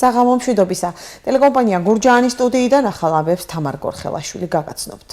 საღამო მშვიდობისა. ტელეკომპანია გურჯაანის სტუდიიდან ახალ ამბებს თამარ გორხელაშვილი გაგაცნობთ.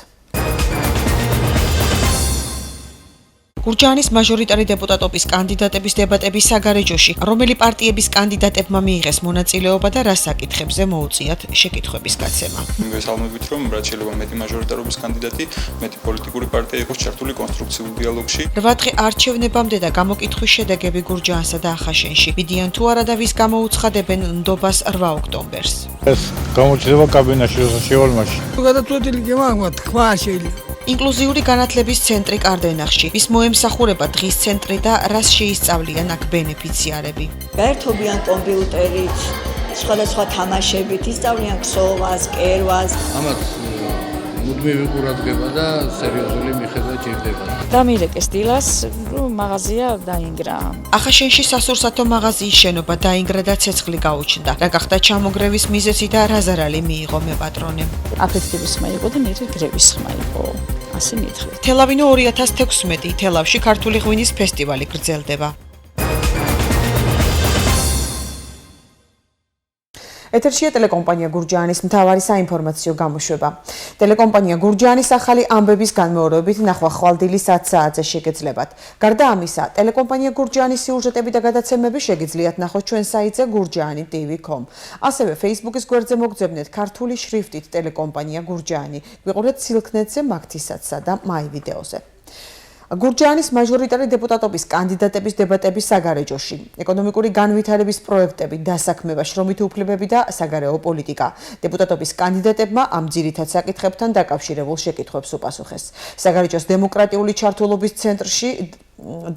გურჯაანის მაჟორიტარი დეპუტატობის კანდიდატების დებატების საგარეჯოში, რომელი პარტიების კანდიდატებმა მიიღეს მონაწილეობა და რა საკითხებზე მოუწიათ შეკითხვების გაცემა. მივესალმებით, რომ რაც შეიძლება მეტი მაჟორიტარობის კანდიდატი, მეტი პოლიტიკური პარტია იყოს ჩართული კონსტრუქციულ დიალოგში. 8 დღე არჩევნებამდე და გამოკითხვის შედეგები გურჯაანსა და ახაშენში. მიდიან თუ არა და ვის გამოუცხადებენ ნდობას 8 ოქტომბერს. ეს გამოჩნდება კაბინეტში შესაძლებლობაში. გადაწყვეტილი კი მაგათ თქვა შეიძლება. ინკლუზიური განათლების ცენტრი კარდენახში, ვის მოემსახურება დღის ცენტრი და რას შეისწავლიან აქ ბენეფიციარები. გაერთობიან კომპიუტერით, სხვადასხვა თამაშებით, ისწავლიან ქსოვას, კერვას. ამათ მუდმივი ყურადღება და სერიოზული მიხედვა ჭირდება. დამირეკეს დილას, მაღაზია დაინგრა. ახაშენში სასურსათო მაღაზიის შენობა დაინგრა და ცეცხლი გაუჩნდა. რა გახდა ჩამოგრევის მიზეზი და რა ზარალი მიიღო მეპატრონემ. აფეთქების ხმა იყო და მერე გრევის ხმა იყო. ასე მითხრით. თელავინო 2016 თელავში ქართული ღვინის ფესტივალი გრძელდება. ეთერშია ტელეკომპანია გურჯაანის მთავარი საინფორმაციო გამოშვება. ტელეკომპანია გურჯაანის ახალი ამბების განმეორებით ნახვა ხვალდილის 10 საათზე შეგეძლებათ. გარდა ამისა, ტელეკომპანია გურჯაანის სიუჟეტები და გადაცემები შეგიძლიათ ნახოთ ჩვენ საიტზე gurjaani.tv.com. ასევე Facebook-ის გვერდზე მოგძებნეთ ქართული შრიფტით ტელეკომპანია გურჯაანი. გვიყურეთ სილქნეტზე, მაგთისაცსა და მაი ვიდეოზე. გურჯაანის მაჟორიტარი დეპუტატობის კანდიდატების დებატების საგარეჯოში, ეკონომიკური განვითარების პროექტები, დასაქმება, შრომითი უფლებები და საგარეო პოლიტიკა. დეპუტატობის კანდიდატებმა ამ ძირითად საკითხებთან დაკავშირებულ შეკითხვებს უპასუხეს. საგარეჯოს დემოკრატიული ჩართულობის ცენტრში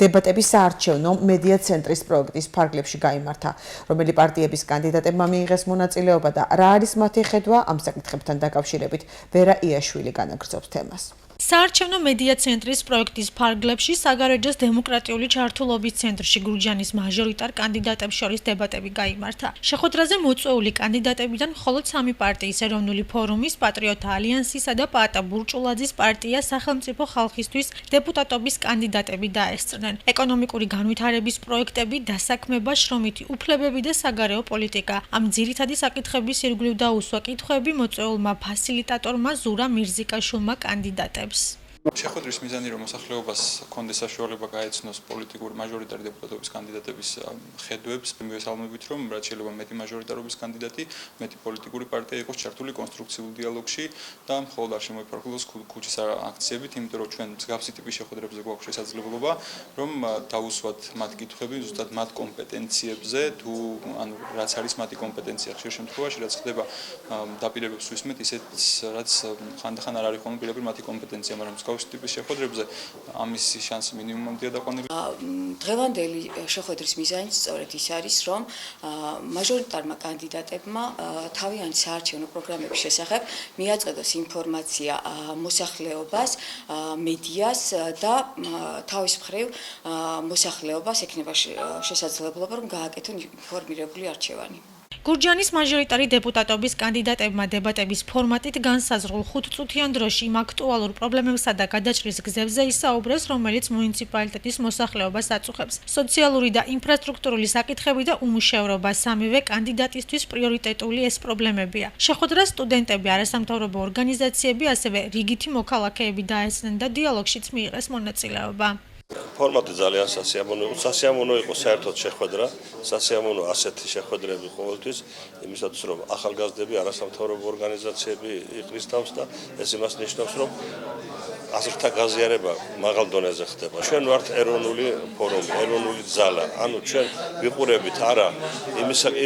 დებატების საარჩევნო მედია ცენტრის პროექტის ფარგლებში გაიმართა, რომელი პარტიების კანდიდატებმა მიიღეს მონაწილეობა და რა არის მათი ხედვა ამ საკითხებთან დაკავშირებით, ვერა იაშვილი განაგრძობს თემას. საარჩევნო მედია ცენტრის პროექტის ფარგლებში საგარეჯოს დემოკრატიული ჩართულობის ცენტრში გურჯაანის მაჟორიტარ კანდიდატებს შორის დებატები გაიმართა. შეხვედრაზე მოწვეული კანდიდატებიდან მხოლოდ 3 პარტიის ეროვნული ფორუმის, პატრიოტთა ალიანსისა და პაატა ბურჭულაძის პარტია სახელმწიფო ხალხისთვის დეპუტატობის კანდიდატები დაესწრნენ. ეკონომიკური განვითარების პროექტები, დასაქმება, შრომითი უფლებები და საგარეო პოლიტიკა. ამ ძირითადი საკითხების ირგვლივ დაუსვა კითხვები მოწვეულმა ფასილიტატორმა ზურა მირზიკაშვილმა კანდიდატებს. შეხვედრის მიზანი რომ მოსახლეობას ჰქონდეს საშუალება გაეცნოს პოლიტიკური მაჟორიტარი დეპუტატობის კანდიდატების ხედვებს, მივესალმებით რომ რაც შეიძლება მეტი მაჟორიტარობის კანდიდატი, მეტი პოლიტიკური პარტია იყოს ჩართული კონსტრუქციულ დიალოგში და მხოლოდ არ შემოიფარგლოს ქუჩის აქციებით, იმიტომ რომ ჩვენ მსგავსი ტიპის შეხვედრებზე გვაქვს შესაძლებლობა, რომ დაუსვათ მათ კითხვები ზუსტად მათ კომპეტენციებზე, თუ ანუ რაც არის მათი კომპეტენცია ხშირ შემთხვევაში, რაც ხდება დაპირებებს ვისმენთ, ისეთს რაც ხანდახან არ არის ხოლმე პირდაპირ მათი კომპეტენცია, მაგრამ ტიპის შეხვედრებზე ამის შანსი მინიმუმამდეა დაყვანილი. დღევანდელი შეხვედრის მიზანიც სწორედ ის არის, რომ მაჟორიტარმა კანდიდატებმა თავიანთი საარჩევნო პროგრამების შესახებ მიაწოდოს ინფორმაცია მოსახლეობას, მედიას და თავის მხრივ მოსახლეობას ექნება შესაძლებლობა, რომ გააკეთონ ინფორმირებული არჩევანი. გურჯაანის მაჟორიტარი დეპუტატობის კანდიდატებმა დებატების ფორმატით განსაზღვრულ 5 წუთიან დროში იმ აქტუალურ პრობლემებსა და გადაჭრის გზებზე ისაუბრეს, რომელიც მუნიციპალიტეტის მოსახლეობას აწუხებს. სოციალური და ინფრასტრუქტურული საკითხები და უმუშევრობა სამივე კანდიდატისთვის პრიორიტეტული ეს პრობლემებია. შეხვედრას სტუდენტები, არასამთავრობო ორგანიზაციები, ასევე რიგითი მოქალაქეები დაესწრნენ და დიალოგშიც მიიღეს მონაწილეობა. ფორმატი ძალიან სასიამოვნო იყო საერთოდ შეხვედრა, სასიამოვნო ასეთი შეხვედრები ყოველთვის, იმისათვის რომ ახალგაზრდები, არასამთავრობო ორგანიზაციები იყრის თავს და ეს იმას ნიშნავს, რომ აზრთა გაზიარება მაღალ დონეზე ხდება. ჩვენ ვართ ეროვნული ფორუმი, ეროვნული ძალა, ანუ ჩვენ ვიყურებით არა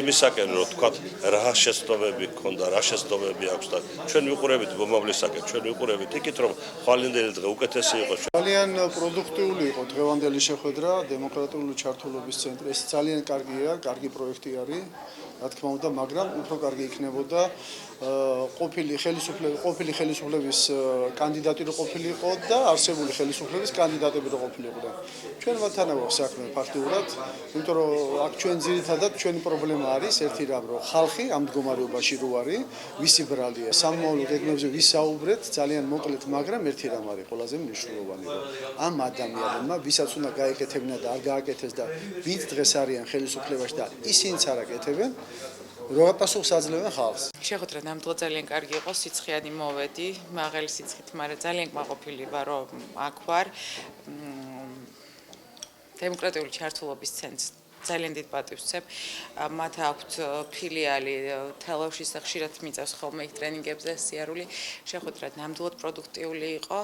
იმისაკენ, რომ თქვათ რა შეცდომები გქონდა, რა შეცდომები აქვს და ჩვენ ვიყურებით მომავლისაკენ, ჩვენ ვიყურებით იქით, რომ ხვალინდელი დღე უკეთესი იყოს. ძალიან პროდუქტიული იყო დღევანდელი შეხვედრა დემოკრატიული ჩართულობის ცენტრი. ეს ძალიან კარგია, კარგი პროექტი არის, რა თქმა უნდა, მაგრამ უფრო კარგი იქნებოდა ყოფილი ხელისუფლების კანდიდატი რო ყოფილიყო და არსებული ხელისუფლების კანდიდატები რო ყოფილიყო. ჩვენ მათთან აქვს საქმე ფაქტიურად, იმიტომ რომ აქ ჩვენ ძირითადად ჩვენი პრობლემა არის ერთი რამ, რომ ხალხი ამ მდგომარეობაში რო არის, ვისი ბრალია, სამომავლო გეგმებზე ვისაუბრეთ, ძალიან მოკლედ, მაგრამ ერთი რამ არის ყველაზე მნიშვნელოვანი, რომ ამ ადამიანებმა ვისაც უნდა გაეკეთებინა და არ გააკეთეს და ვინც დღეს არიან ხელისუფლებაში და ისინიც არ აკეთებენ, როგორ პასუხს აძლევენ ხალხს. შეხვედრა ნამდვილად ძალიან კარგი იყო, სიცხიანი მოვედი, მაღალი სიცხით, მაგრამ ძალიან კმაყოფილი ვარ, რომ აქ ვარ. დემოკრატიული ჩართულობის ცენტრს ძალიან დიდ პატივს ვცემ. მათ აქვთ ფილიალი თელავშიც და ხშირად მიწევს ხოლმე იქ ტრენინგებზე სიარული. შეხვედრა ნამდვილად პროდუქტიული იყო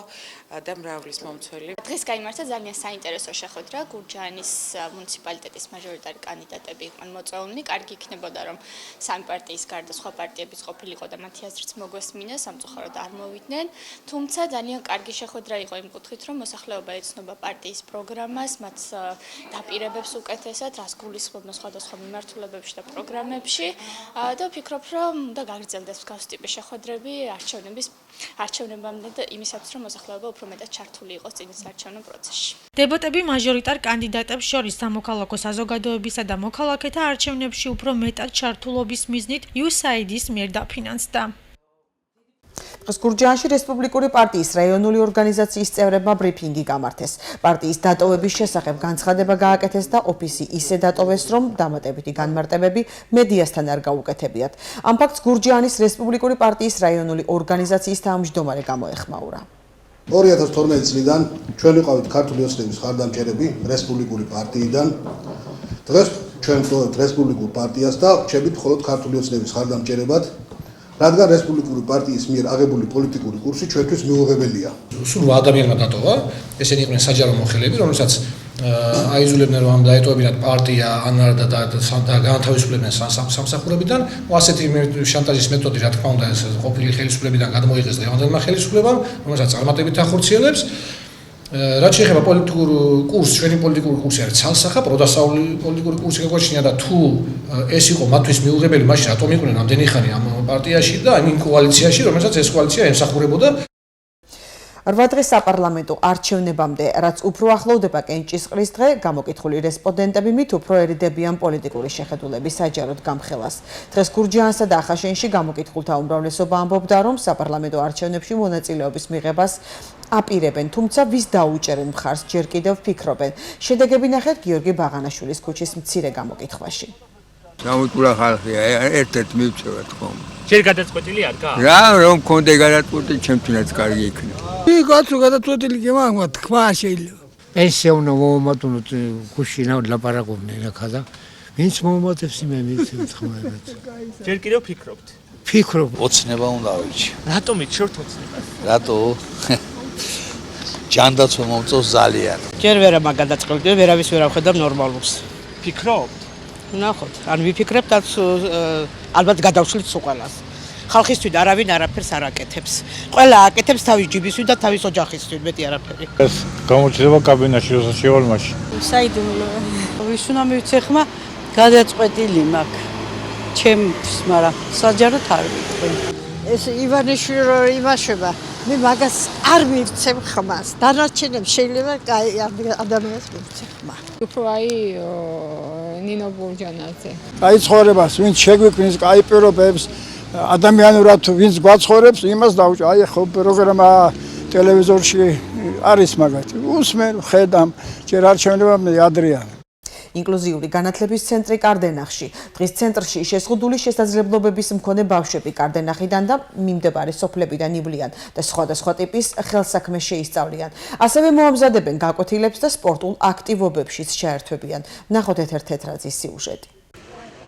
და მრავლის მომცველი. დღეს გაიმართა ძალიან საინტერესო შეხვედრა. გურჯაანის მუნიციპალიტეტის მაჟორიტარი კანდიდატები იყვნენ მოწვეულნი. კარგი იქნებოდა, რომ სამი პარტიის გარდა სხვა პარტიებიც ყოფილიყო და მათი აზრიც მოგვესმინა, სამწუხაროდ არ მოვიდნენ. თუმცა ძალიან კარგი შეხვედრა იყო იმ კუთხით, რომ მოსახლეობა ეცნობა პარტიის პროგრამას, მათ დაპირებებს უკეთესად, რას გულისხმობენ სხვადასხვა მიმართულებებში და პროგრამებში და ვფიქრობ, რომ უნდა გაგრძელდეს მსგავსი ტიპის შეხვედრები არჩევნებამდე და იმისათვის, რომ მოსახლეობა უფრო მეტად ჩართული იყოს წინის არჩევნო პროცესში. დებატები მაჟორიტარ კანდიდატებს შორის სამოქალაქო საზოგადოებისა და მოქალაქეთა არჩევნებში უფრო მეტად ჩართულობის მიზნით USAID-ის მიერ დაფინანსდა. დღეს გურჯაანში რესპუბლიკური პარტიის რაიონული ორგანიზაციის წევრებმა ბრიფინგი გამართეს. პარტიის დატოვების შესახებ განცხადება გააკეთეს და ოფისი ისე დატოვეს, რომ დამატებითი განმარტებები მედიასთან არ გაუკეთებიათ. ამ ფაქტს გურჯაანის რესპუბლიკური პარტიის რაიონული ორგანიზაციის თავმჯდომარე გამოეხმაურა. 2012 წლიდან ჩვენ ვიყავით ქართული ოცნების ხარდამჭერები რესპუბლიკური პარტიიდან. დღეს ჩვენ ვტოვებთ რესპუბლიკურ პარტიას და ვრჩებით მხოლოდ ქართული ოცნების ხარდამჭერებად. რადგან რესპუბლიკური პარტიის მიერ აღებული პოლიტიკური კურსი ჩვენთვის მიუღებელია. სულ ადამიანმა დატოვა, ესენი იყვნენ საჯარო მოხელეები, რომელსაც აიძულებდნენ რომ დაეტოვებინათ პარტია ან და განთავისუფლებდნენ სამსახურებიდან. ასეთი შანტაჟის მეთოდი, რა თქმა უნდა, ეს ყოფილი ხელისუფლებიდან გადმოიღეს დღევანდელმა ხელისუფლებამ, რომელსაც წარმატებით ახორციელებს. რაც შეეხება პოლიტიკურ კურსს, ჩვენი პოლიტიკური კურსი არის ცალსახა, პროდასავლი პოლიტიკური კურსი გაგვაჩნია და თუ ეს იყო მათთვის მიუღებელი, მაშინ რატომ იყვნენ ამდენი ხანი ამ პარტიაში და იმ კოალიციაში, რომელსაც ეს კოალიცია ემსახურებოდა. 8 დღე საპარლამენტო არჩევნებამდე, რაც უფრო ახლოვდება კენჭისყრის დღე, გამოკითხული რესპონდენტები მით უფრო ერიდებიან პოლიტიკური შეხედულების საჯაროდ გამხელას. დღეს გურჯაანსა და ახაშენში გამოკითხულთა უმრავლესობა ამბობდა, რომ საპარლამენტო არჩევნებში მონაწილეობის მიღებას აპირებენ, თუმცა ვის დაუჭერენ მხარს ჯერ კიდევ ფიქრობენ. შედეგები ნახეთ გიორგი ბაღანაშვილის ქუჩის მცირე გამოკითხვაში. გამოტყულა ხალხია, ერთ-ერთ მივწევათ ხომ. ჯერ გადაწყვეტილი არ გა? რა, რომ მქონდე გადაწყვეტილი, ჩემთვინაც კარგი იქნება. კაცო გადაწყვეტილი კი მაგ თქვა შეიძლება. პენსიონო მომატუნოთ ქუჩინა ლაპარაკობდნენ ახლა და ვინც მომატებს მე მიცემთ ხმარად. ჯერ კიდევ ფიქრობთ? ფიქრობ. ოცნება უნდა ავიჩი. რატომ იცშორთ ოცნებას? რატო? ჯანდაცვა მომწონს ძალიან. ჯერ ვერა მაგ გადაწყვეტილი, ვერავის ვერ ავხედავ ნორმალურს. ფიქრობთ? ნახოთ, ან ვიფიქრებთ, ალბათ გადავშლით სულ. ხალხისთვის არავინ არაფერს არ აკეთებს. ყველა აკეთებს თავის ჯიბისთვის და თავის ოჯახისთვის, მეტი არაფერი. ეს გამოჩნდება კაბინაში, როცა შევალმაში. საიდუმლო. ვის უნდა მივცეხმა გადაწყვეტილი მაქვს. ჩემთვის, მაგრამ საჯაროდ არ ვიტყვი. ეს ივანიშვილო იმაშება. მე მაგას არ მივცემ ხმას. დანარჩენებს შეიძლება კაი ადამიანს მივცე ხმა. უფრო აი ნინო გურჯანაძე. კაი ცხოვრებას, ვინც შეგვიქმნის კაი პირობებს ადამიანურად ვინც გვაცხოვრებს, იმას დავჭა. აი ხო პროგრამა ტელევიზორში არის მაგათი. უსმენ, ხედამ, ჯერ არჩევნებამდე ადრეა. ინკლუზიური განათლების ცენტრი კარდენახში. დღეს ცენტრში შეზღუდული შესაძლებლობების მქონე ბავშვები კარდენახიდან და მიმდებარე სოფლებიდან ივლიან და სხვადასხვა ტიპის ხელსაქმე შეისწავლიან. ასევე მოამზადებენ გაკვეთილებს და სპორტულ აქტივობებშიც შეერთვებიან. ნახოთ ეთერ თეთრაძის სიუჟეტი.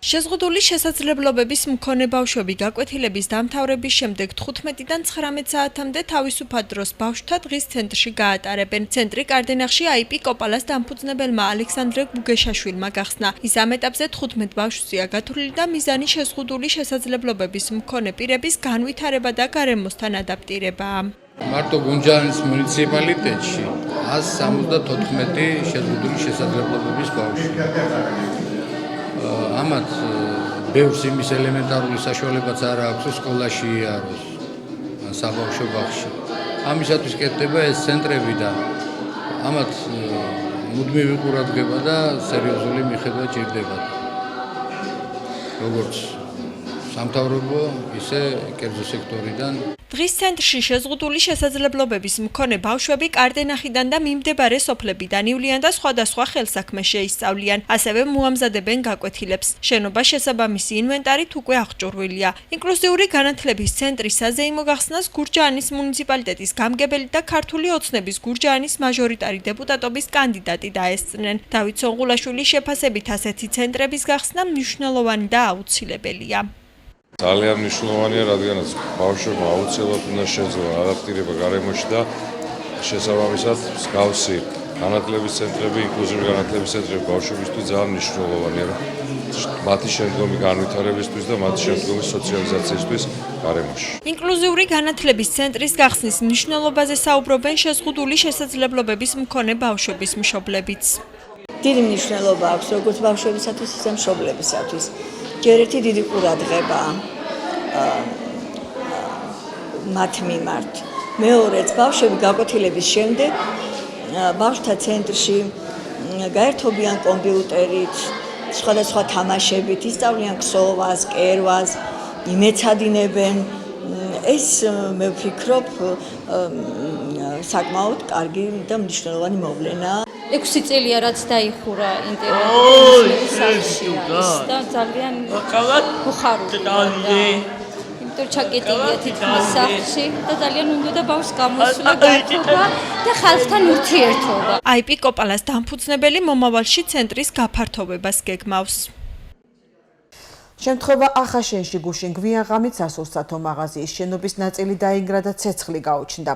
შეზღუდული შესაძლებლობების მქონე ბავშვები გაკვეთილების დამთავრების შემდეგ 15-დან 19 საათამდე თავისუფად დროს ბავშვთა დღის ცენტრში გაატარებენ. ცენტრი კარდენახში IP კოპალას დამფუძნებელმა ალექსანდრე გუგეშაშვილმა გახსნა. ის ამ ეტაპზე 15 ბავშვზეა გათვლილი და მიზანი შეზღუდული შესაძლებლობების მქონე პირების განვითარება და გარემოსთან ადაპტირებაა. მარტო გურჯაანის მუნიციპალიტეტში 174 შეზღუდული შესაძლებლობების ბავშვი. ამათ ბევრს იმის ელემენტარული საშუალებაც არ აქვს სკოლაში იაროს, საბავშვო ბაღში. ამისათვის კეთდება ეს ცენტრები და ამათ მუდმივი ყურადღება და სერიოზული მიხედვა ჭირდება. როგორც სამთავრობო, ისე კერძო სექტორიდან. დღის ცენტრში შეზღუდული შესაძლებლობების მქონე ბავშვები კარდენახიდან და მიმდებარე სოფლებიდან ივლიან და სხვადასხვა ხელსაქმეს შეისწავლიან, ასევე მოამზადებენ გაკვეთილებს. შენობა შესაბამისი ინვენტარით უკვე აღჭურვილია. ინკლუზიური განათლების ცენტრის საზეიმო გახსნას გურჯაანის მუნიციპალიტეტის გამგებელი და ქართული ოცნების გურჯაანის მაჟორიტარი დეპუტატობის კანდიდატი დაესწრნენ. დავით სონღულაშვილის შეფასებით ასეთი ცენტრების გახსნა მნიშვნელოვანი და აუცილებელია. ძალიან მნიშვნელოვანია, რადგანაც ბავშვებმა აუცილებლად უნდა შეძლო ადაპტირება გარემოში და შესაბამისად მსგავსი განათლების ცენტრები, ინკლუზიური განათლების ცენტრები ბავშვებისთვის ძალიან მნიშვნელოვანია მათი შემდგომი განვითარებისთვის და მათი შემდგომი სოციალიზაციისთვის გარემოში. ინკლუზიური განათლების ცენტრის გახსნის მნიშვნელობაზე საუბრობენ შეზღუდული შესაძლებლობების მქონე ბავშვების მშობლებიც. დიდი მნიშვნელობა აქვს როგორც ბავშვებისათვის, ისე მშობლებისათვის. ჯერ ერთი დიდი ყურადღებაა მათ მიმართ. მეორეც ბავშვები გაკვეთილების შემდეგ ბავშვთა ცენტრში გაერთობიან კომპიუტერით, სხვადასხვა თამაშებით, ისწავლიან ქსოვას, კერვას, იმეცადინებენ. ეს მე ვფიქრობ საკმაოდ კარგი და მნიშვნელოვანი მოვლენაა. 6 წელია რაც დაიხურა ინტერნეტის სახლში და ძალიან უხარულია. იმიტომ ჩაკეტილია თითქმის სახლში და ძალიან უნდა და ბავშვს გამოსვლა გართობა და ხალხთან ურთიერთობა. IP კოპალას დამფუძნებელი მომავალში ცენტრის გაფართოვებას გეგმავს. შემთხვევა ახაშენში გუშინ გვიანღამით სასურსათო მაღაზიის შენობის ნაწილი დაინგრა და ცეცხლი გაუჩნდა.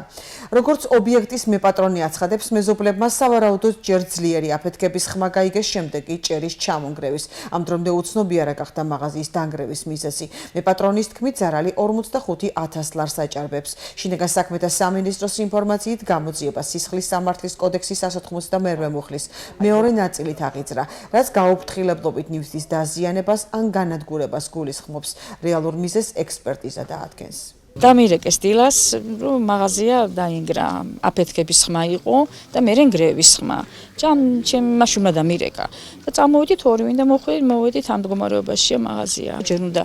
როგორც ობიექტის მეპატრონი აცხადებს, მეზობლებმა სავარაუდოდ ჯერ ძლიერი აფეთქების ხმა გაიგეს, შემდეგ კი ჭერის ჩამონგრევის. ამ დრომდე უცნობია რა გახდა მაღაზიის დანგრევის მიზეზი. მეპატრონის თქმით, ზარალი 45,000 ლარს აჭარბებს. შინაგან საქმეთა სამინისტროს ინფორმაციით გამოძიება სისხლის სამართლის კოდექსის 192 მუხლის მეორე ნაწილით აღიძრა, რაც გაუფრთხილებლობით ნივთის დაზიანებას ან განადგურებას გულისხმობს. რეალურ მიზეზს ექსპერტიზა დაადგენს. დამირეკეს დილას, რომ მაღაზია დაინგრა, აფეთქების ხმა იყო და მერე ნგრევის ხმა. ჩემ მაშინ უნდა დამირეკა. და წამოვიდით ორივე და მოვედით ამ მდგომარეობაშია მაღაზია. ჯერ უნდა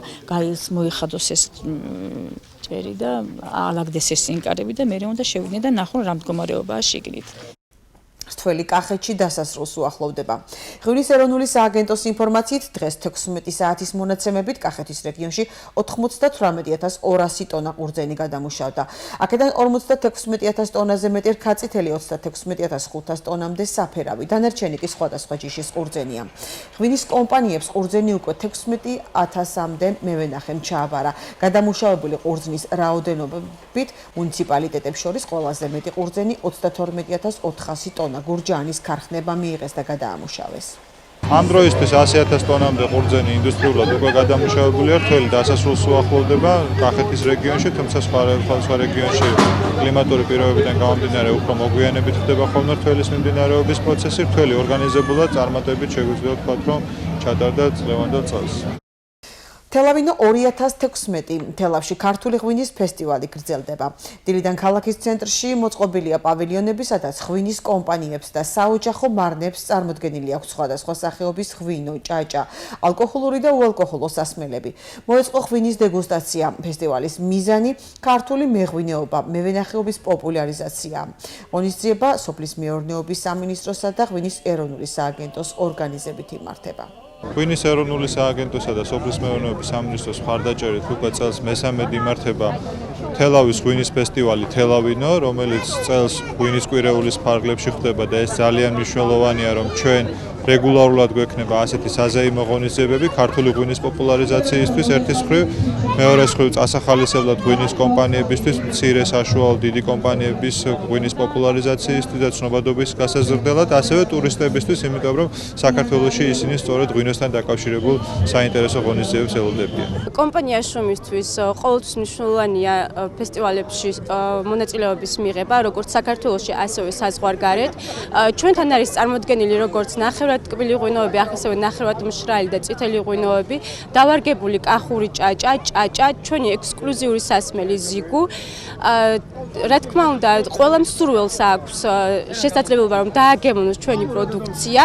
მოიხადოს ეს ჭერი და ალაგდეს ეს სინკარები და მერე უნდა შევიდნენ და ნახონ რა მდგომარეობაა შიგნით. რთველი კახეთში დასასრულს უახლოვდება. ღვინის ეროვნული სააგენტოს ინფორმაციით, დღეს 16 საათის მონაცემებით კახეთის რეგიონში 98,200 ტონა ყურძენი გადამუშავდა. აქედან 56,000 ტონაზე მეტი რქაწითელი, 36,500 ტონამდე საფერავი, დანარჩენი კი სხვადასხვა ჯიშის ყურძენია. ღვინის კომპანიებს ყურძენი უკვე 16,000-მდე მევენახემ ჩააბარა. გადამუშავებული ყურძნის რაოდენობით მუნიციპალიტეტებს შორის ყველაზე მეტი ყურძენი 32,400 ტონა გურჯაანის ქარხნება მიიღეს და გადაამუშავეს. ამ დროისთვის 100,000 ტონამდე ყურძენი ინდუსტრიულად უკვე გადამუშავებულია, რთველი დასასრულს უახლოვდება კახეთის რეგიონში, თუმცა სხვა რეგიონში კლიმატური პირობებიდან გამომდინარე უფრო მოგვიანებით ხდება ხოლმე რთველის მიმდინარეობის პროცესი, რთველი ორგანიზებულად წარმატებით შეგვიძლია ვთქვათ, რომ ჩატარდა წლევანდელ წელს. თელავინო 2016 თელავში ქართული ღვინის ფესტივალი გრძელდება. დილიდან ქალაქის ცენტრში მოწყობილია პავილიონები, სადაც ღვინის კომპანიებს და საოჯახო მარნებს წარმოდგენილი აქვს სხვადასხვა სახეობის ღვინო, ჭაჭა, ალკოჰოლური და უალკოჰოლო სასმელები. მოეწყო ღვინის დეგუსტაცია. ფესტივალის მიზანი ქართული მეღვინეობა, მევენახეობის პოპულარიზაცია. ღონისძიება სოფლის მეურნეობის სამინისტროსა და ღვინის ეროვნული სააგენტოს ორგანიზებით იმართება. ღვინის ეროვნული სააგენტოსა და სოფლის მეურნეობის სამინისტროს მხარდაჭერით უკვე წელს მესამედ იმართება თელავის ღვინის ფესტივალი თელავინო, რომელიც წელს ღვინის კვირეულის ფარგლებში ხდება და ეს ძალიან მნიშვნელოვანია, რომ ჩვენ რეგულარულად გვექნება ასეთი საზეიმო ღონისძიებები ქართული ღვინის პოპულარიზაციისთვის ერთის მხრივ, მეორეს მხრივ წასახალისებლად ღვინის კომპანიებისთვის, მცირე საშუალო დიდი კომპანიების ღვინის პოპულარიზაციისთვის და ცნობადობის გასაზრდელად, ასევე ტურისტებისთვის, იმიტომ რომ საქართველოში ისინი სწორედ ღვინოსთან დაკავშირებულ საინტერესო ღონისძიებებს ელოდებიან. კომპანია შრომისთვის ყოველთვის მნიშვნელოვანია ფესტივალებში მონაწილეობის მიღება, როგორც საქართველოში, ასევე საზღვარგარეთ. ჩვენთან არის წარმოდგენილი როგორც ნახევრად ტკბილი ღვინოები, ასევე ნახევრად მშრალი და წითელი ღვინოები, დავარგებული კახური ჭაჭა, ჩვენი ექსკლუზიური სასმელი ზიგუ. რა თქმა უნდა, ყველა მსურველს აქვს შესაძლებლობა, რომ დააგემოვნოს ჩვენი პროდუქცია.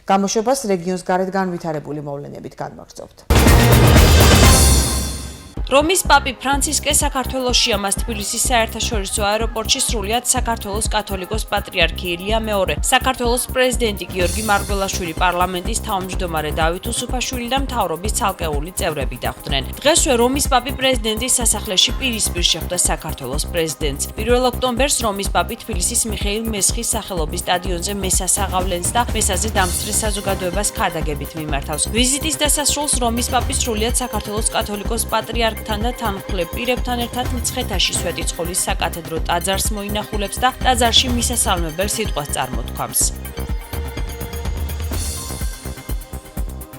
გამოშვებას რეგიონს გარეთ განვითარებული მოვლენებით განვაგრძობთ. რომის პაპი ფრანცისკე საქართველოსშია, მას თბილისის საერთაშორისო აეროპორტში სრულიად საქართველოს კათოლიკოს პატრიარქი ილია მეორე, საქართველოს პრეზიდენტი გიორგი მარგველაშვილი, პარლამენტის თავმჯდომარე დავით უსუფაშვილი და მთავრობის ცალკეული წევრები დახვდნენ. დღესვე რომის პაპი პრეზიდენტის სასახლეში პირისპირ შეხვდა საქართველოს პრეზიდენტს. 1 ოქტომბერს რომის პაპი თბილისის მიხეილ მესხის სახელობის სტადიონზე მესასაღავლენს და მესაზე დამსწრე საზოგადოებას ქადაგებით მიმართავს. ვიზიტის დასასრულს რომის პაპი სრულიად საქართველოს კათოლიკოს პატრიარქთან და თანმხლებ პირებთან ერთად მცხეთაში სვეტიცხოვლის საკათედრო ტაძარს მოინახულებს და ტაძარში მისასალმებელ სიტყვას წარმოთქვამს.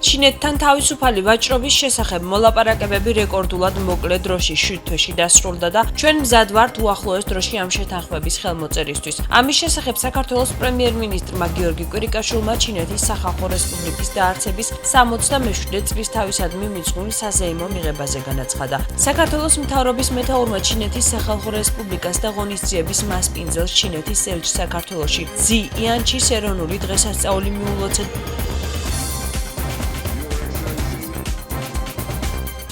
ჩინეთთან თავისუფალი ვაჭრობის შესახებ მოლაპარაკებები რეკორდულად მოკლე დროში 7 თვეში დასრულდა და ჩვენ მზად ვართ უახლოეს დროში ამ შეთანხმების ხელმოწერისთვის. ამის შესახებ საქართველოს პრემიერ-მინისტრმა გიორგი კვირიკაშვილმა ჩინეთის სახალხო რესპუბლიკის დაარსების 67 წლის თავისადმი მიძღვნილ საზეიმო მიღებაზე განაცხადა. საქართველოს მთავრობის მეთაურმა ჩინეთის სახალხო რესპუბლიკას და ღონისძიების მასპინძელს ჩინეთის ელჩს საქართველოში ძი იანჩის ეროვნული დღესასწაული მიულოცეთ.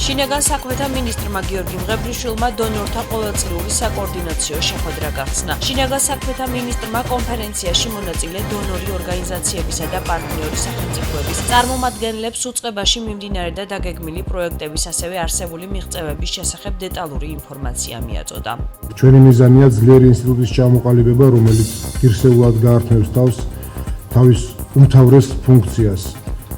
შინაგან საქმეთა მინისტრმა გიორგი მღებრიშვილმა დონორთა ყოველწლიური საკოორდინაციო შეხვედრა გახსნა. შინაგან საქმეთა მინისტრმა კონფერენციაში მონაწილე დონორი ორგანიზაციებისა და პარტნიორი სახელმწიფოების წარმომადგენლებს უწყებაში მიმდინარე და დაგეგმილი პროექტების, ასევე არსებული მიღწევების შესახებ დეტალური ინფორმაცია მიაწოდა. ჩვენი მიზანია ძლიერი ინსტიტუტის ჩამოყალიბება, რომელიც ღირსეულად გაართმევს თავის უმთავრეს ფუნქციას.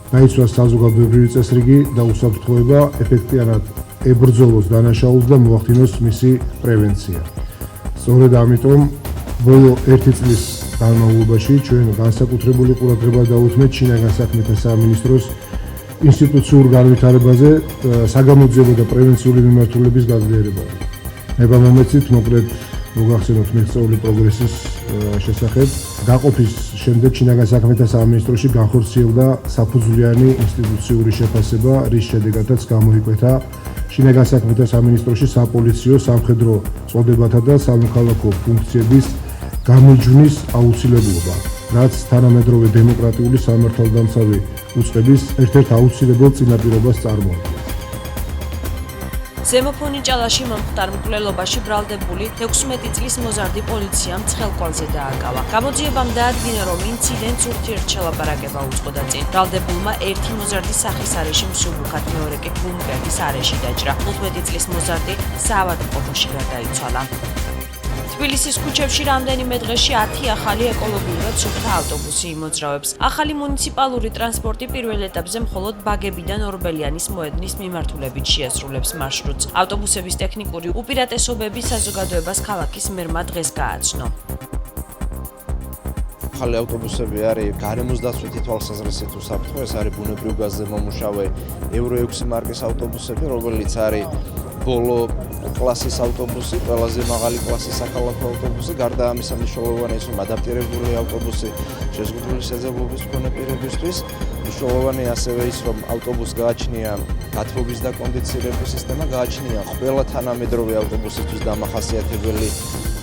დაიცვას საზოგადოებრივი წესრიგი და უსაფრთხოება, ეფექტიანად ებრძოლოს დანაშაულს და მოახდინოს მისი პრევენცია. სწორედ ამიტომ ბოლო 1 წლის განმავლობაში ჩვენ განსაკუთრებული ყურადღება დავუთმეთ შინაგან საქმეთა სამინისტროს ინსტიტუციურ განვითარებაზე, საგამოძიებო და პრევენციული მიმართულების გაძლიერებაზე. ნება მომეცით მოკლედ მოგახსენოთ მიღწეული პროგრესის შესახებ. გაყოფის შემდეგ შინაგან საქმეთა სამინისტროში განხორციელდა საფუძვლიანი ინსტიტუციური შეფასება, რის შედეგადაც გამოიკვეთა შინაგან საქმეთა სამინისტროში საპოლიციო, სამხედრო წოდებათა და სამოქალაქო ფუნქციების გამიჯვნის აუცილებლობა, რაც თანამედროვე დემოკრატიული სამართალდამცავი უწყების ერთ-ერთ აუცილებელ წინაპირობას წარმოადგენს. ზემოფონიჭალაში მომხდარ მკვლელობაში ბრალდებული 16 წლის მოზარდი პოლიციამ ცხელკვალზე დააკავა. გამოძიებამ დაადგინა, რომ ინციდენტს ურთიერთშელაპარაკება უწყოდა წინ. ბრალდებულმა ერთი მოზარდი სახის არეში მსუბუქად, მეორე კი ბუნკერის არეში დაჭრა. 15 წლის მოზარდი საავადმყოფოში გარდაიცვალა. თბილისის ქუჩებში რამდენიმე დღეში 10 ახალი ეკოლოგიურად სუფთა ავტობუსი იმოძრავებს. ახალი მუნიციპალური ტრანსპორტი პირველ ეტაპზე მხოლოდ ბაგებიდან ორბელიანის მოედნის მიმართულებით შეასრულებს მარშრუტს. ავტობუსების ტექნიკური უპირატესობები საზოგადოებას ქალაქის მერმა დღეს გააცნო. ახალი ავტობუსები არის გარემოს დაცვითი თვალსაზრისით უსაფრთხო, ეს არის ბუნებრივ გაზზე მომუშავე ევრო 6 მარკის ავტობუსები, რომელიც არის ბოლო კლასის ავტობუსი, ყველაზე მაღალი კლასის საქალაქო ავტობუსი, გარდა ამისა მნიშვნელოვანია, რომ ადაპტირებული ავტობუსი შეზღუდული შეძლებობის მქონე პირებისთვის. მნიშვნელოვანია ასევე ის, რომ ავტობუსს გააჩნია გათბობის და კონდიცირების სისტემა, გააჩნია ყველა თანამედროვე ავტობუსისთვის დამახასიათებელი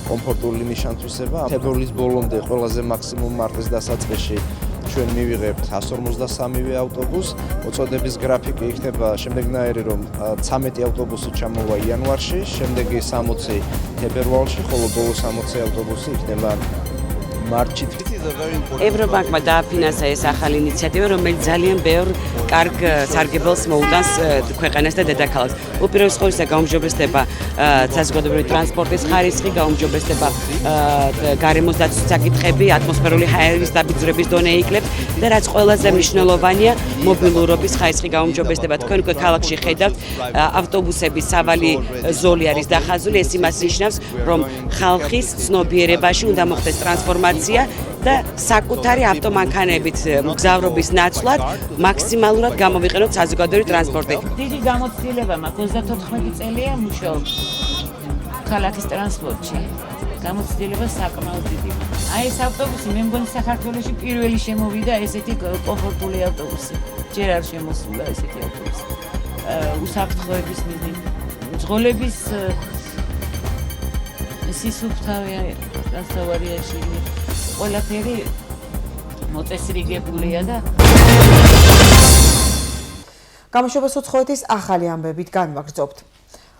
კომფორტული ნიშანთვისება. თებერვლის ბოლომდე ყველაზე მაქსიმუმ მარტის დასაწყისში ჩვენ მივიღებთ 153 ავტობუსს. მოწოდების გრაფიკი იქნება შემდეგნაირი, რომ 13 ავტობუსი ჩამოვა იანვარში, შემდეგი 60 თებერვალში, ხოლო ბოლო 60 ავტობუსი იქნება მარტში. ევრობანკმა დააფინანსა ეს ახალი ინიციატივა, რომელიც ძალიან ბევრ კარგ სარგებელს მოუდანს ქვეყანას და დედაქალაქს. უპირველეს ყოვლისა გაუმჯობესდება საზოგადოებრივი ტრანსპორტის ხარისხი, გაუმჯობესდება გარემოს დაცვის საკითხები, ატმოსფერული ჰაერის დაბინძურების დონე იკლებს და რაც ყველაზე მნიშვნელოვანია, მობილურობის ხარისხი გაუმჯობესდება. თქვენ უკვე ქალაქში ხედავთ, ავტობუსების სავალი ზოლი არის დახაზული, ეს იმას ნიშნავს, რომ ხალხის ცნობიერებაში უნდა მოხდეს ტრანსფორმაცია და საკუთარი ავტომანქანებით მგზავრობის ნაცვლად მაქსიმალურად გამოვიყენოთ საზოგადოებრივი ტრანსპორტი. დიდი გამოცდილება მაქვს, 34 წელია მუშაობ ქალაქის ტრანსპორტში. გამოცდილება საკმაოდ დიდი. აი ეს ავტობუსი მე მგონი საქართველოში პირველი შემოვიდა ესეთი კომფორტული ავტობუსი. ჯერ არ შემოსულა ესეთი ავტობუსი. უსაფრთხოების მიზნით, მძღოლების სისუფთავე დასავარიაში ყველაფერი მოწესრიგებულია და გამოშვებას უცხოეთის ახალი ამბებით განვაგრძობთ.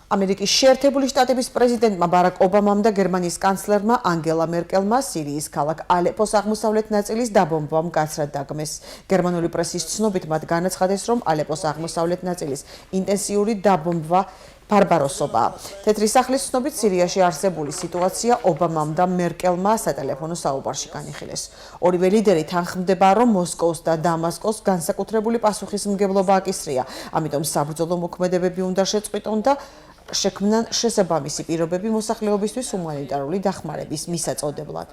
ამერიკის შეერთებული შტატების პრეზიდენტმა ბარაკ ობამამ და გერმანიის კანცლერმა ანგელა მერკელმა სირიის ქალაქ ალეპოს აღმოსავლეთ ნაწილის დაბომბვამ გაცრად დაგმეს. გერმანული პრესის ცნობით მათ განაცხადეს, რომ ალეპოს აღმოსავლეთ ნაწილის ინტენსიური დაბომბვა ბარბაროსობაა. თეთრი სახლის ცნობით სირიაში არსებული სიტუაცია ობამამ და მერკელმა სატელეფონო საუბარში განიხილეს. ორივე ლიდერი თანხმდება, რომ მოსკოვს და დამასკოს განსაკუთრებული პასუხისმგებლობა აკისრია, ამიტომ საბრძოლო მოქმედებები უნდა შეწყვიტონ და შექმნან შესაბამისი პირობები მოსახლეობისთვის ჰუმანიტარული დახმარების მისაწოდებლად.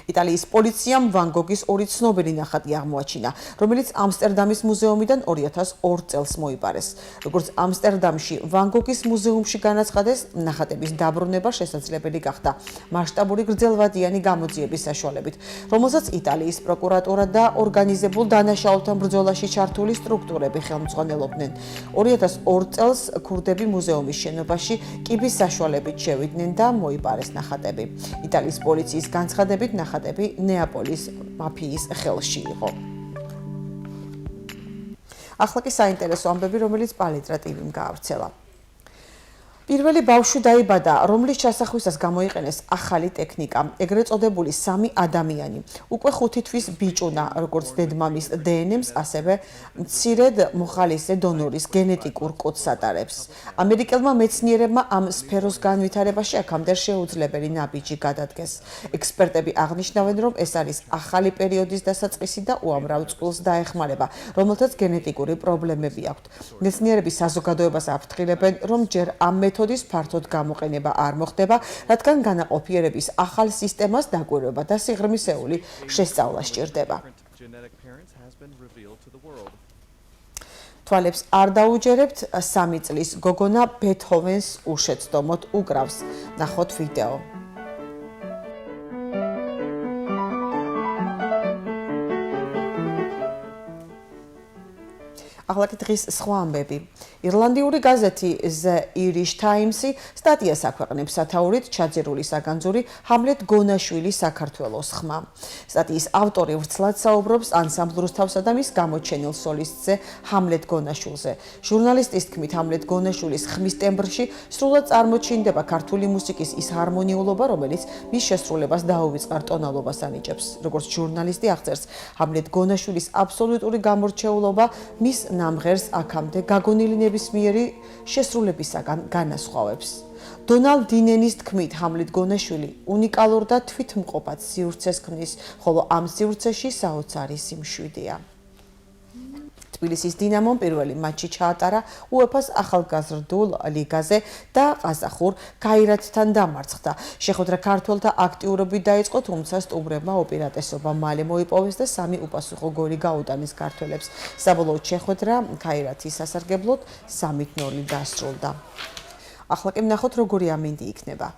იტალიის პოლიციამ ვან გოგის ორი ცნობილი ნახატი აღმოაჩინა, რომელიც ამსტერდამის მუზეუმიდან 2002 წელს მოიპარეს. როგორც ამსტერდამში ვან გოგის მუზეუმში განაცხადეს, ნახატების დაბრუნება შესაძლებელი გახდა მასშტაბური გრძელვადიანი გამოძიების საშუალებით, რომელსაც იტალიის პროკურატურა და ორგანიზებულ დანაშაულთან ბრძოლაში ჩართული სტრუქტურები ხელმძღვანელობდნენ. 2002 წელს ქურდები მუზეუმის შენობაში კიბის საშუალებით შევიდნენ და მოიპარეს ნახატები. იტალიის პოლიციის განცხადებით ნახატები ნეაპოლის მაფიის ხელში იყო. ახლა კი საინტერესო ამბები, რომელიც პალიტრა TV-მ გაავრცელა. პირველი ბავშვი დაიბადა, რომლის ჩასახვისას გამოიყენეს ახალი ტექნიკა, ეგრეთ წოდებული 3 ადამიანი. უკვე 5 თვის ბიჭუნა, როგორც დედმამის დნმ-ს, ასევე მცირედ მოხალისე დონორის გენეტიკურ კოდს ატარებს. ამერიკელმა მეცნიერებმა ამ სფეროს განვითარებაში აქამდე შეუძლებელი ნაბიჯი გადადგეს. ექსპერტები აღნიშნავენ, რომ ეს არის ახალი პერიოდის დასაწყისი და უამრავ წყვილს დაეხმარება, რომელთაც გენეტიკური პრობლემები აქვთ. მეცნიერები საზოგადოებას აფრთხილებენ, რომ ჯერ ამ მეთოდის ფართოდ გამოყენება არ მოხდება, რადგან განაყოფიერების ახალ სისტემას დაკვირვება და სიღრმისეული შესწავლა სჭირდება. თვალებს არ დაუჯერებთ, 3 წლის გოგონა ბეთჰოვენს უშეცდომოდ უკრავს. ნახოთ ვიდეო. ახლა კი დღის სხვა ამბები. ირლანდიური გაზეთი The Irish Times-ი სტატიას აქვეყნებს სათაურით ჩაძირული საგანძური ჰამლეტ გონაშვილი საქართველოს ხმა. სტატიის ავტორი ვრცლად საუბრობს ანსამბლ რუსთავსა და მის გამოჩენილ სოლისტზე ჰამლეტ გონაშვილზე. ჟურნალისტის თქმით, ჰამლეტ გონაშვილის ხმის ტემბრში სრულად წარმოჩინდება ქართული მუსიკის ის ჰარმონიულობა, რომელიც მის შესრულებას დაუვიწყარ ტონალობას ანიჭებს. როგორც ჟურნალისტი აღწერს, ჰამლეტ გონაშვილის აბსოლუტური გამორჩეულობა მის ნამღერს აქამდე გაგონილი ნებისმიერი შესრულებისაგან განასხვავებს. დონალდ დინენის თქმით, ჰამლეტ გონაშვილი უნიკალურ და თვითმყოფად სივრცეს ქმნის, ხოლო ამ სივრცეში საოცარი სიმშვიდეა. თბილისის დინამომ პირველი მატჩი ჩაატარა უეფა-ს ახალგაზრდულ ლიგაზე და ყაზახურ გაირათთან დამარცხდა. შეხვედრა ქართველთა აქტიურობით დაიწყო, თუმცა სტუმრებმა უპირატესობა მალე მოიპოვეს და 3 უპასუხო გოლი გაუტანეს ქართველებს. საბოლოოდ შეხვედრა გაირათის სასარგებლოდ 3-0 დასრულდა. ახლა კი ვნახოთ, როგორი ამინდი იქნება.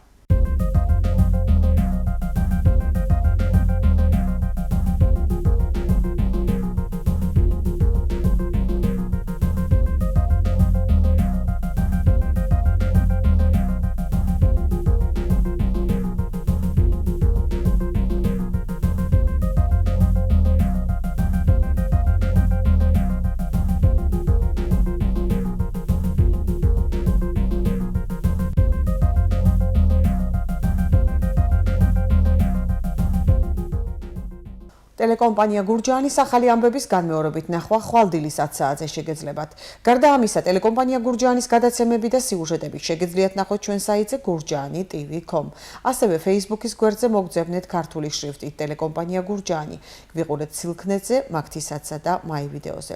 ტელეკომპანია გურჯაანის ახალი ამბების განმეორებით ნახვა ხვალდილის 10 საათზე შეგეძლებათ. გარდა ამისა, ტელეკომპანია გურჯაანის გადაცემები და სიუჟეტები შეგეძლიათ ნახოთ ჩვენ საიტზე gurjani.tv.com. ასევე Facebook-ის გვერდზე მოგძებნეთ ქართული შრიფტით ტელეკომპანია გურჯაანი. გვიყურეთ სილქნეტზე, მაგთისაცსა და მაი ვიდეოზე.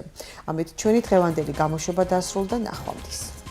ამით ჩვენი დღევანდელი გამოშვება დასრულდა, ნახვამდის.